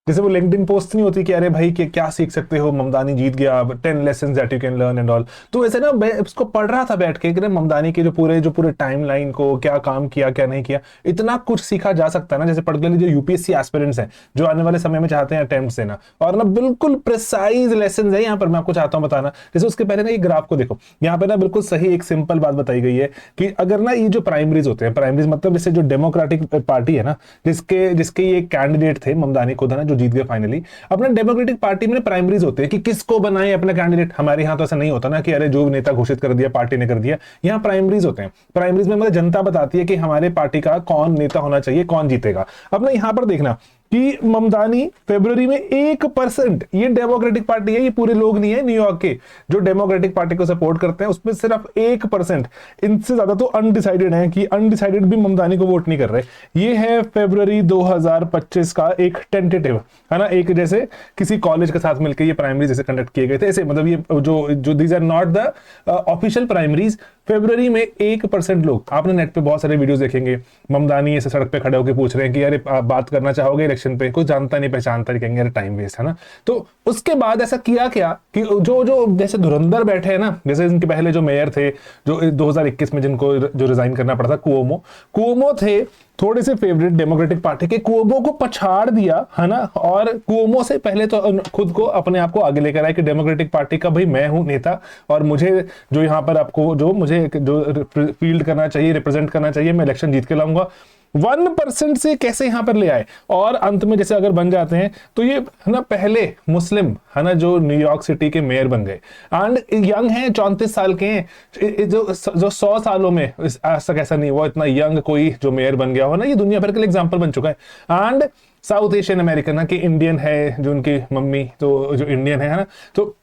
जैसे वो LinkedIn post नहीं होती कि अरे भाई क्या सीख सकते हो, ममदानी जीत गया, 10 lessons that you can learn and all. तो वैसे ना मैं उसको पढ़ रहा था बैठ के कि ना ममदानी के जो पूरे टाइमलाइन को क्या काम किया क्या नहीं किया, इतना कुछ सीखा जा सकता है ना। जैसे पर्टिकुलरली जो यूपीएससी एस्पिरेंट्स हैं जो आने वाले समय में चाहते हैं अटेम्प्ट्स देना, और ना बिल्कुल प्रिसाइज लेसन है यहाँ पर मैं आपको चाहता हूँ बताना। जैसे उसके पहले ना ये ग्राफ को देखो, यहाँ पे ना बिल्कुल सही एक सिंपल बात बताई गई है कि अगर ना ये जो प्राइमरीज होते हैं, प्राइमरीज मतलब जैसे जो डेमोक्रेटिक पार्टी है ना, जिसके जिसके ये कैंडिडेट थे ममदानी खुद है ना जो जीत गए फाइनली। अपना डेमोक्रेटिक पार्टी में प्राइमरीज होते हैं कि किसको बनाए अपना कैंडिडेट। हमारे यहाँ तो ऐसा नहीं होता ना कि अरे जो नेता घोषित कर दिया पार्टी ने कर दिया। यहाँ प्राइमरीज होते हैं। प्राइमरीज में मतलब जनता बताती है कि हमारे पार्टी का कौन नेता होना चाहिए, कौन जीतेगा। अब ना यहाँ पर देखना कि ममदानी फरवरी में 1%, ये डेमोक्रेटिक पार्टी है, ये पूरे लोग नहीं है न्यूयॉर्क के जो डेमोक्रेटिक पार्टी को सपोर्ट करते हैं, उसमें सिर्फ 1%, इनसे ज्यादा तो अनडिसाइडेड है कि अनडिसाइडेड भी ममदानी को वोट नहीं कर रहे। ये है फरवरी 2025 का एक टेंटेटिव है ना, एक जैसे किसी कॉलेज के साथ मिलकर ये प्राइमरी जैसे कंडक्ट किए गए थे ऐसे, मतलब ये जो जो these are not the official primaries. फरवरी में 1% लोग, आपने नेट पे बहुत सारे वीडियोस देखेंगे, ममदानी ऐसे सड़क पे खड़े होकर पूछ रहे हैं कि अरे बात करना चाहोगे इलेक्शन पे, कोई जानता नहीं पहचानता नहीं, कहेंगे अरे टाइम वेस्ट है ना। तो उसके बाद ऐसा किया क्या कि जो जो जैसे धुरंधर बैठे हैं ना, जैसे इनके पहले जो मेयर थे जो 2021 में जिनको जो रिजाइन करना पड़ा था, कुओमो थे थोड़े से फेवरेट डेमोक्रेटिक पार्टी के, कुओमो को पछाड़ दिया है ना। और कुओमो से पहले तो खुद को अपने आप को आगे लेकर आए कि डेमोक्रेटिक पार्टी का भाई मैं हूं नेता, और मुझे जो यहाँ पर आपको जो मुझे जो फील्ड करना चाहिए, रिप्रेजेंट करना चाहिए, मैं इलेक्शन जीत के लाऊंगा। 1% से कैसे यहां पर ले आए, और अंत में जैसे अगर बन जाते हैं तो ये है ना पहले मुस्लिम है ना जो न्यूयॉर्क सिटी के मेयर बन गए, एंड यंग हैं, 34 साल के हैं। जो 100 सालों में आज तक ऐसा नहीं हुआ इतना यंग कोई जो मेयर बन गया हो ना, ये दुनिया भर के लिए एग्जाम्पल बन चुका है। एंड साउथ एशियन अमेरिकन ना, कि इंडियन है जो उनकी मम्मी तो जो इंडियन है ना, तो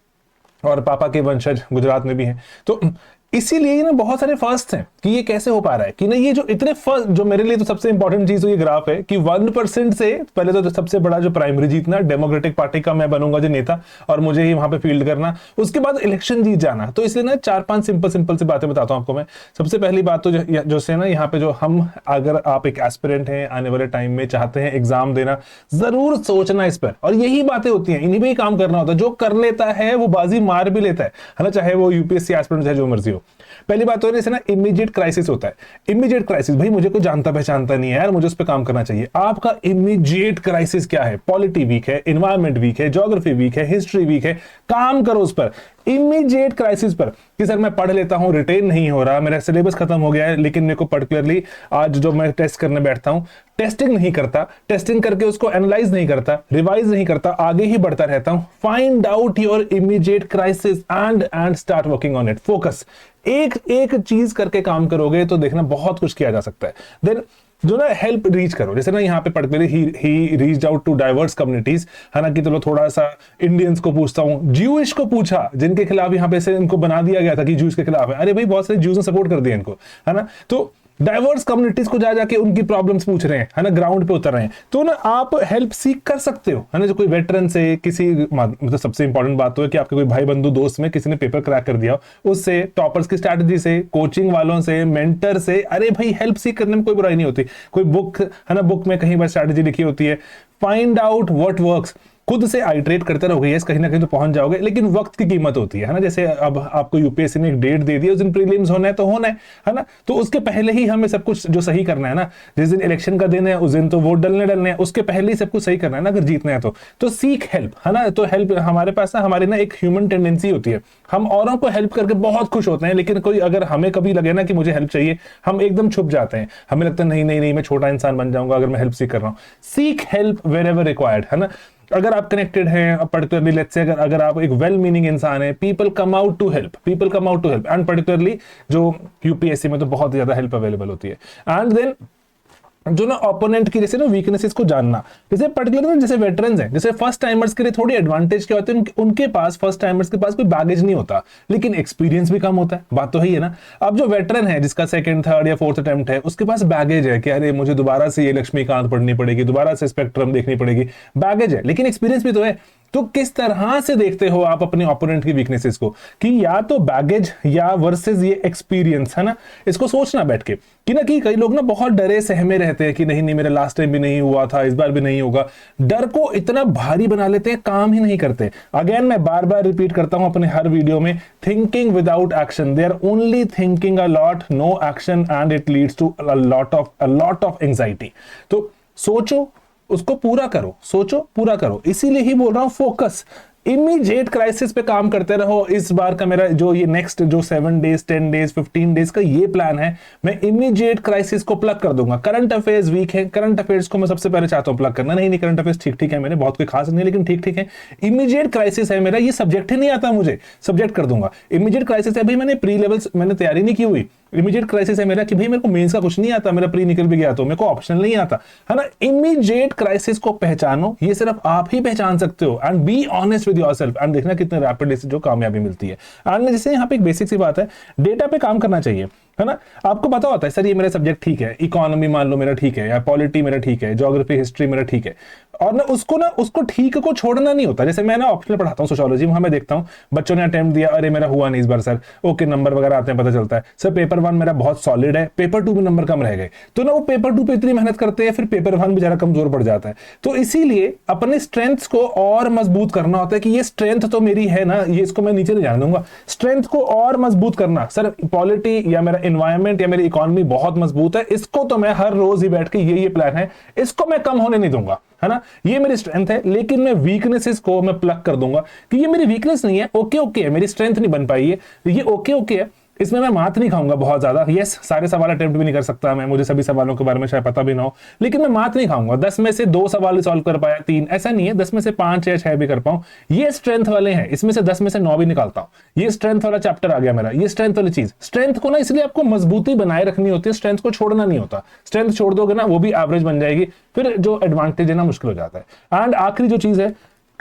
और पापा के वंशज गुजरात में भी हैं। तो इसीलिए ना बहुत सारे फर्स्ट हैं कि ये कैसे हो पा रहा है कि ना, ये जो इतने फर्स्ट, जो मेरे लिए तो सबसे इंपॉर्टेंट चीज तो ये ग्राफ है कि 1% से पहले तो सबसे बड़ा जो प्राइमरी जीतना, डेमोक्रेटिक पार्टी का मैं बनूंगा जो नेता और मुझे ही वहां पे फील्ड करना, उसके बाद इलेक्शन जीत जाना। तो इसलिए ना 4-5 सिंपल सी बातें बताता हूं आपको मैं। सबसे पहली बात तो जो से ना यहाँ पे जो हम, अगर आप एक एस्पिरेंट हैं आने वाले टाइम में चाहते हैं एग्जाम देना, जरूर सोचना इस पर। और यही बातें होती हैं, इन्हीं पे ही काम करना होता है। जो कर लेता है वो बाजी मार भी लेता है ना, चाहे वो यूपीएससी एस्पिरेंट है जो मर्जी हो। पहली बात तो जैसे ना इमीडिएट क्राइसिस होता है। इमीडिएट क्राइसिस, भाई मुझे कोई जानता पहचानता नहीं है यार, मुझे उस पर काम करना चाहिए। आपका इमीडिएट क्राइसिस क्या है? पॉलिटी वीक है, एनवायरमेंट वीक है, ज्योग्राफी वीक है, हिस्ट्री वीक है, काम करो उस पर, इमीडिएट क्राइसिस पर। कि सर मैं पढ़ लेता हूं, रिटेन नहीं हो रहा, मेरा सिलेबस खत्म हो गया है, लेकिन मेरे को पर्टिकुलरली आज जो मैं टेस्ट करने बैठता हूं, टेस्टिंग नहीं करता, टेस्टिंग करके उसको एनालाइज नहीं करता, रिवाइज नहीं करता, आगे ही बढ़ता रहता हूं। Find out your immediate crisis and start working on it. Focus, एक एक चीज करके काम करोगे तो देखना बहुत कुछ किया जा सकता है। देन जो ना हेल्प रीच करो, जैसे ना यहाँ पे पर्टिकुलरली ही reached out to diverse communities है ना, कि चलो थोड़ा सा इंडियंस को पूछता हूँ, ज्यूइश को पूछा जिनके खिलाफ यहाँ पे से इनको बना दिया गया था कि ज्यूइश के खिलाफ है, अरे भाई बहुत सारे ज्यूज ने सपोर्ट कर दिया इनको है ना। तो डाइवर्स कम्युनिटीज को जा जाके उनकी प्रॉब्लम्स पूछ रहे हैं है ना, ग्राउंड पे उतर रहे हैं, तो ना आप हेल्प सीख कर सकते हो है ना। जो कोई वेटरन से किसी, मतलब सबसे इंपॉर्टेंट बात तो है कि आपके कोई भाई बंधु दोस्त में किसी ने पेपर क्रैक कर दिया, उससे, टॉपर्स की स्ट्रैटेजी से, कोचिंग वालों से, मेंटर से, अरे भाई हेल्प सीख करने में कोई बुराई नहीं होती। कोई बुक है ना, बुक में कहीं बार स्ट्रैटेजी लिखी होती है, फाइंड आउट व्हाट वर्क्स, खुद से आइटरेट करते रहोगे, यस कहीं ना कहीं तो पहुंच जाओगे, लेकिन वक्त की कीमत होती है ना। जैसे अब आपको यूपीएससी ने एक डेट दे दी है, उस दिन प्रीलिम्स होना है तो होना है ना। तो उसके पहले ही हमें सब कुछ जो सही करना है ना, जिस दिन इलेक्शन का दिन है उस दिन तो वोट डलने हैं, उसके पहले ही सब कुछ सही करना है ना अगर जीतना है तो सीख हेल्प है ना। तो हेल्प हमारे पास ना, हमारी ना एक ह्यूमन टेंडेंसी होती है, हम औरों को हेल्प करके बहुत खुश होते हैं, लेकिन कोई अगर हमें कभी लगे ना कि मुझे हेल्प चाहिए, हम एकदम छुप जाते हैं। हमें लगता है नहीं नहीं नहीं, मैं छोटा इंसान बन जाऊंगा अगर मैं हेल्प सीख कर रहा हूं। सीख हेल्प वेर एवर रिक्वायर्ड है ना। अगर आप कनेक्टेड हैं, पर्टिकुलरली लेट्स से अगर आप एक वेल मीनिंग इंसान है, people come out to help, and particularly जो यूपीएससी में तो बहुत ज्यादा हेल्प अवेलेबल होती है। एंड देन जो ना ओपोनेंट की जैसे ना वीकनेसेस को जानना, जैसे पर्टिकुलर जैसे वेटरन्स हैं, जैसे फर्स्ट टाइमर्स के लिए थोड़ी एडवांटेज क्या होते हैं, उनके पास, फर्स्ट टाइमर्स के पास कोई बैगेज नहीं होता, लेकिन एक्सपीरियंस भी कम होता है, बात तो है ना। अब जो वेटरन है जिसका सेकंड, थर्ड या फोर्थ अटेम्प्ट है, उसके पास बैगेज है कि अरे मुझे दोबारा से ये लक्ष्मीकांत पढ़नी पड़ेगी, दोबारा से स्पेक्ट्रम देखनी पड़ेगी, बैगेज है, लेकिन एक्सपीरियंस भी तो है। तो किस तरह से देखते हो आप अपने ओपोनेंट की वीकनेसेस को, कि या तो बैगेज या वर्सेस ये एक्सपीरियंस, है ना। इसको सोचना बैठ के कि ना, कि कई लोग ना बहुत डरे सहमे रहते हैं कि नहीं नहीं मेरा लास्ट टाइम भी नहीं हुआ था, इस बार भी नहीं होगा। डर को इतना भारी बना लेते हैं, काम ही नहीं करते। अगेन मैं बार बार रिपीट करता हूं अपने हर वीडियो में, thinking without action, they are only thinking a lot, no action, and it leads to a lot of anxiety. तो सोचो, उसको पूरा करो, सोचो पूरा करो। इसीलिए ही बोल रहा हूं फोकस, इमीडिएट क्राइसिस पे काम करते रहो। इस बार का मेरा जो ये नेक्स्ट जो 7 डेज 10 डेज 15 डेज का ये प्लान है, मैं इमीडिएट क्राइसिस को प्लग कर दूंगा। करंट अफेयर्स वीक है, करंट अफेयर्स को मैं सबसे पहले चाहता हूं प्लग करना। नहीं करंट अफेयर्स ठीक ठीक है मेरे, बहुत कोई खास नहीं, लेकिन ठीक ठीक है। इमीडिएट क्राइसिस है मेरा, ये सब्जेक्ट ही नहीं आता मुझे, सब्जेक्ट कर दूंगा। इमीडिएट क्राइसिस है भाई, मैंने प्री लेवल्स मैंने तैयारी नहीं की हुई। इमीडिएट क्राइसिस है मेरा कि भाई मेरे को मेंस का कुछ नहीं आता, मेरा प्री निकल भी गया तो मेरे को ऑप्शनल नहीं आता, है ना। इमीडिएट क्राइसिस को पहचानो, ये सिर्फ आप ही पहचान सकते हो। And be honest with yourself, and देखना कितने रैपिड जो कामयाबी मिलती है। एंड जैसे यहाँ पे एक बेसिक सी बात है, डेटा पे काम करना चाहिए, है ना। आपको पता होता है सर ये मेरा सब्जेक्ट ठीक है, इकोनॉमी मान लो मेरा ठीक है, या पॉलिटी मेरा ठीक है, ज्योग्राफी हिस्ट्री मेरा ठीक है, और ना उसको ठीक को छोड़ना नहीं होता। जैसे मैं ना ऑप्शनल पढ़ाता हूँ सोशियोलॉजी, वहां मैं देखता हूँ बच्चों ने अटेम्प्ट दिया, अरे मेरा हुआ नहीं इस बार सर, ओके नंबर वगैरह आते हैं, पता चलता है सर पेपर 1 मेरा बहुत सॉलिड है, पेपर 2 में नंबर कम रह गए। तो ना वो पेपर 2 पे इतनी मेहनत करते हैं, फिर पेपर 1 बेचारा कमजोर पड़ जाता है। तो इसीलिए अपने स्ट्रेंथ्स को और मजबूत करना होता है कि ये स्ट्रेंथ तो मेरी है ना, ये इसको मैं नीचे नहीं जाने दूंगा। स्ट्रेंथ को और मजबूत करना, सर पॉलिटी या मेरा एनवायरमेंट या मेरी इकोनॉमी बहुत मजबूत है, इसको तो मैं हर रोज ही बैठ के ये प्लान है, इसको मैं कम होने नहीं दूंगा, है ना। ये मेरी स्ट्रेंथ है, लेकिन मैं वीकनेसेस को मैं प्लग कर दूंगा कि ये मेरी वीकनेस नहीं है, ओके है, मेरी स्ट्रेंथ नहीं बन पाई है, ये ओके है, इसमें मैं मात नहीं खाऊंगा बहुत ज्यादा। यस, सारे सवाल अटेम्प्ट भी नहीं कर सकता मैं, मुझे सभी सवालों के बारे में शायद पता भी ना हो, लेकिन मैं मात नहीं खाऊंगा। 10 में से 2 सवाल सॉल्व कर पाया, 3, ऐसा नहीं है, 10 में से 5 या 6 भी कर पाऊं, ये स्ट्रेंथ वाले हैं। इसमें से 10 में से 9 भी निकालता हूं, ये स्ट्रेंथ वाला चैप्टर आ गया मेरा, ये स्ट्रेंथ वाली चीज। स्ट्रेंथ को ना इसलिए आपको मजबूती बनाए रखनी होती है, स्ट्रेंथ को छोड़ना नहीं होता। स्ट्रेंथ छोड़ दोगे ना, वो भी एवरेज बन जाएगी, फिर जो एडवांटेज है ना मुश्किल हो जाता है। एंड आखिरी जो चीज है,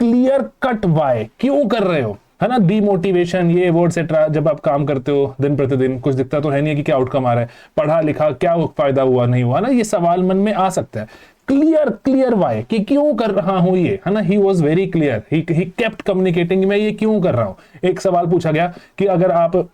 क्लियर कट वाई, क्यों कर रहे हो, है ना। डीमोटिवेशन ये वो एटसेट्रा, जब आप काम करते हो दिन प्रतिदिन, कुछ दिखता तो है नहीं कि क्या आउटकम आ रहा है, पढ़ा लिखा क्या फायदा हुआ नहीं हुआ ना, ये सवाल मन में आ सकता है। क्लियर वाई, कि क्यों कर रहा हूं ये, है ना। He was very clear, he kept communicating, मैं ये क्यों कर रहा हूं। एक सवाल पूछा गया कि अगर आप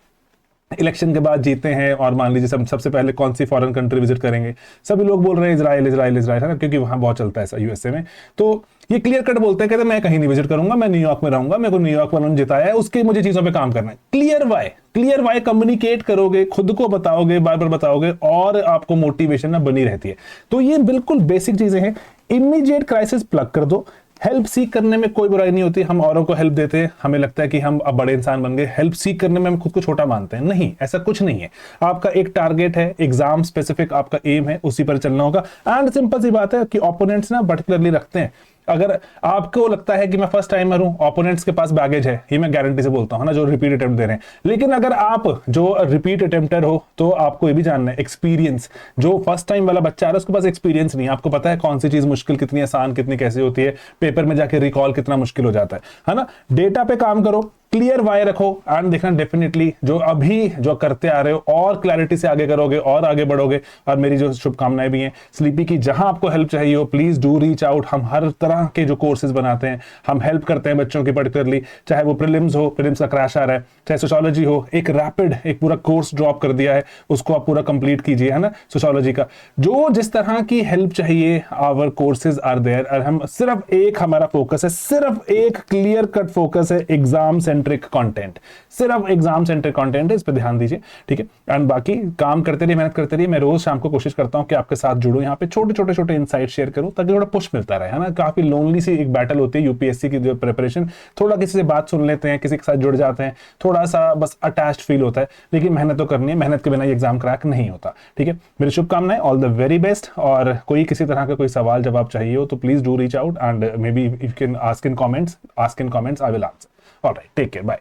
इलेक्शन के बाद जीते हैं और मान लीजिए सबसे पहले कौन सी फॉरेन कंट्री विजिट करेंगे, सभी लोग बोल रहे हैं इजराइल इजराइल इजराइल, है ना, क्योंकि वहां बहुत चलता है यूएसए में। तो ये क्लियर कट बोलते हैं, कहते मैं कहीं नहीं विजिट करूंगा, मैं न्यूयॉर्क में रहूंगा, मेरे को न्यूयॉर्क में उन्होंने जिताया है, उसके मुझे चीजों पे काम करना है। क्लियर वाई कम्युनिकेट करोगे, खुद को बताओगे, बार बार बताओगे, और आपको मोटिवेशन ना बनी रहती है। तो ये बिल्कुल बेसिक चीजें हैं। इमीडिएट क्राइसिस प्लग कर दो। हेल्प सीख करने में कोई बुराई नहीं होती, हम औरों को हेल्प देते हैं, हमें लगता है कि हम अब बड़े इंसान बन गए, हेल्प सीख करने में हम खुद को छोटा मानते हैं। नहीं, ऐसा कुछ नहीं है। आपका एक टारगेट है, एग्जाम स्पेसिफिक आपका एम है, उसी पर चलना होगा। एंड सिंपल सी बात है कि ओपोनेंट्स ना पर्टिकुलरली रखते हैं। अगर आपको लगता है कि मैं फर्स्ट टाइमर हूं, ओपोनेंट्स के पास बैगेज है, ये मैं गारंटी से बोलता हूं, ना, जो रिपीट अटेम्प्ट दे रहे हैं। लेकिन अगर आप जो रिपीट अटेम्प्टर हो, तो आपको ये भी जानना है, एक्सपीरियंस, जो फर्स्ट टाइम वाला बच्चा आ रहा है उसके पास एक्सपीरियंस नहीं है, आपको पता है कौन सी चीज मुश्किल कितनी आसान कितनी कैसे होती है, पेपर में जाके रिकॉल कितना मुश्किल हो जाता है ना। डेटा पे काम करो, क्लियर वाई रखो, एंड देखना डेफिनेटली जो अभी जो करते आ रहे हो और क्लैरिटी से आगे करोगे और आगे बढ़ोगे। और मेरी जो शुभकामनाएं भी हैं स्लीपी की, जहां आपको हेल्प चाहिए हो प्लीज डू रीच आउट। हम हर तरह के जो कोर्सेज बनाते हैं, हम हेल्प करते हैं बच्चों की, पर्टिकुलरली चाहे वो प्रीलिम्स हो, प्रीलिम्स का क्रैश आ रहा है, चाहे सोशियोलॉजी हो, एक रैपिड एक पूरा कोर्स ड्रॉप कर दिया है, उसको आप पूरा कंप्लीट कीजिए, है ना। सोशियोलॉजी का जो जिस तरह की हेल्प चाहिए, आवर कोर्सेज आर देयर। और हम सिर्फ एक, हमारा फोकस है, सिर्फ एक क्लियर कट फोकस है, एग्जाम सेंट्रिक कंटेंट, सिर्फ एग्जाम सेंट्रिक कंटेंट है, इस पे ध्यान दीजिए, ठीक है। एंड बाकी काम करते रहिए, मेहनत करते रहिए। मैं रोज शाम को कोशिश करता हूं कि आपके साथ जुड़ूं, यहाँ पे छोटे इनसाइट शेयर करूं, ताकि थोड़ा पुश मिलता रहे, है ना। काफी लोनली सी एक बैटल होती है यूपीएससी की जो प्रिपरेशन, थोड़ा किसी से बात सुन लेते हैं, किसी के साथ जुड़ जाते हैं, थोड़ा सा बस अटैच्ड फील होता है, लेकिन मेहनत तो करनी है, मेहनत के बिना ये एग्जाम क्रैक नहीं होता, ठीक है। मेरी शुभकामनाएं, ऑल द वेरी बेस्ट। और कोई किसी तरह का कोई सवाल जवाब चाहिए हो तो please do reach out, and maybe you can ask in comments, I will answer. Alright, take care, bye.